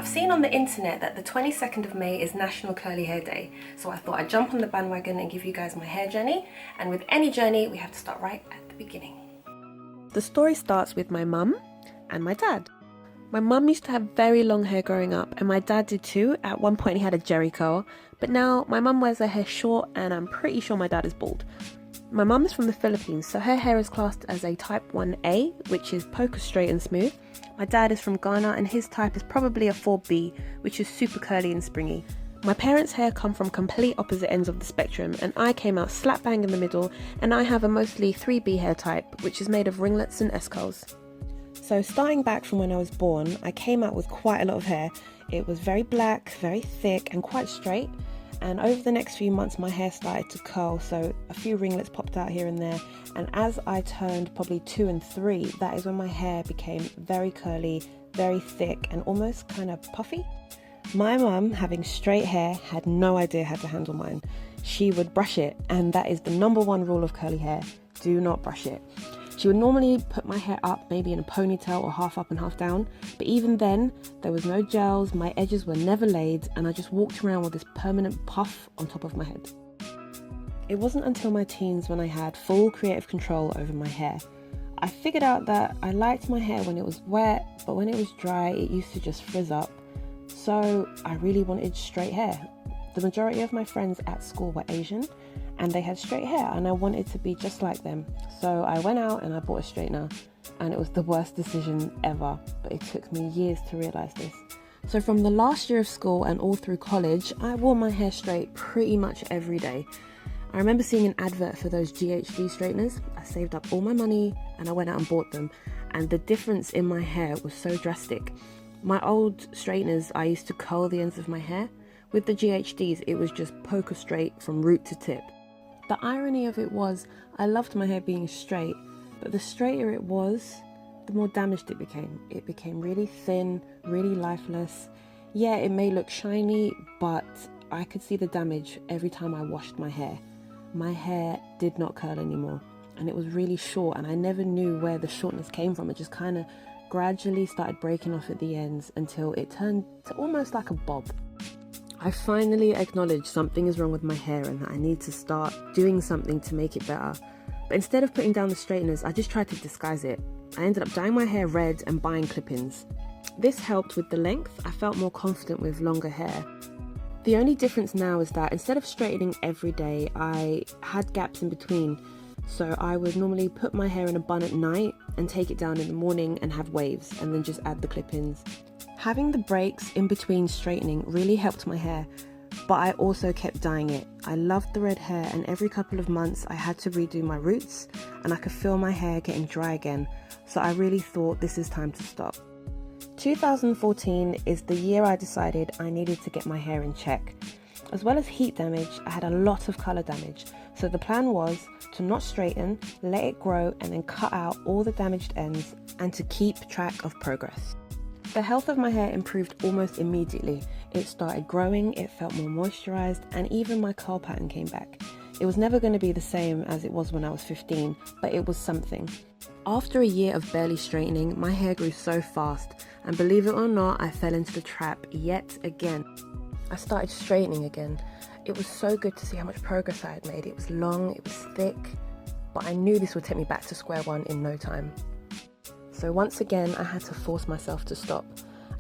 I've seen on the internet that the 22nd of May is National Curly Hair Day, so I thought I'd jump on the bandwagon and give you guys my hair journey. And with any journey, we have to start right at the beginning. The story starts with my mum and my dad. My mum used to have very long hair growing up, and my dad did too. At one point he had a jerry curl, but now my mum wears her hair short, and I'm pretty sure my dad is bald. My mum is from the Philippines, so her hair is classed as a type 1A, which is poker straight and smooth. My dad is from Ghana, and his type is probably a 4B, which is super curly and springy. My parents' hair come from complete opposite ends of the spectrum, and I came out slap bang in the middle, and I have a mostly 3B hair type, which is made of ringlets and S-curls. So starting back from when I was born, I came out with quite a lot of hair. It was very black, very thick, and quite straight. And over the next few months my hair started to curl, so a few ringlets popped out here and there, and as I turned probably 2 and 3, that is when my hair became very curly, very thick, and almost kind of puffy. My mum, having straight hair, had no idea how to handle mine. She would brush it, and that is the #1 rule of curly hair: do not brush it. She would normally put my hair up, maybe in a ponytail or half up and half down, but even then, there was no gels, my edges were never laid, and I just walked around with this permanent puff on top of my head. It wasn't until my teens when I had full creative control over my hair. I figured out that I liked my hair when it was wet, but when it was dry, it used to just frizz up. So I really wanted straight hair. The majority of my friends at school were Asian, and they had straight hair, and I wanted to be just like them. So I went out and I bought a straightener, and it was the worst decision ever, but it took me years to realise this. So from the last year of school and all through college, I wore my hair straight pretty much every day. I remember seeing an advert for those GHD straighteners. I saved up all my money and I went out and bought them, and the difference in my hair was so drastic. My old straighteners, I used to curl the ends of my hair. With the GHDs, it was just poker straight from root to tip. The irony of it was, I loved my hair being straight, but the straighter it was, the more damaged it became. It became really thin, really lifeless. Yeah, it may look shiny, but I could see the damage every time I washed my hair. My hair did not curl anymore, and it was really short, and I never knew where the shortness came from. It just kind of gradually started breaking off at the ends until it turned to almost like a bob. I finally acknowledged something is wrong with my hair and that I need to start doing something to make it better. But instead of putting down the straighteners, I just tried to disguise it. I ended up dyeing my hair red and buying clip-ins. This helped with the length. I felt more confident with longer hair. The only difference now is that instead of straightening every day, I had gaps in between. So I would normally put my hair in a bun at night and take it down in the morning and have waves, and then just add the clip-ins. Having the breaks in between straightening really helped my hair, but I also kept dyeing it. I loved the red hair, and every couple of months I had to redo my roots, and I could feel my hair getting dry again, so I really thought this is time to stop. 2014 is the year I decided I needed to get my hair in check. As well as heat damage, I had a lot of colour damage, so the plan was to not straighten, let it grow, and then cut out all the damaged ends, and to keep track of progress. The health of my hair improved almost immediately. It started growing, it felt more moisturised, and even my curl pattern came back. It was never going to be the same as it was when I was 15, but it was something. After a year of barely straightening, my hair grew so fast, and believe it or not, I fell into the trap yet again. I started straightening again. It was so good to see how much progress I had made. It was long, it was thick, but I knew this would take me back to square one in no time. So once again, I had to force myself to stop.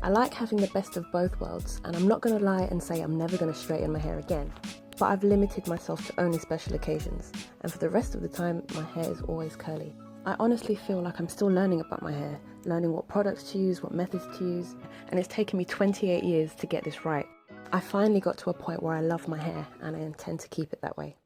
I like having the best of both worlds, and I'm not going to lie and say I'm never going to straighten my hair again. But I've limited myself to only special occasions, and for the rest of the time, my hair is always curly. I honestly feel like I'm still learning about my hair, learning what products to use, what methods to use, and it's taken me 28 years to get this right. I finally got to a point where I love my hair, and I intend to keep it that way.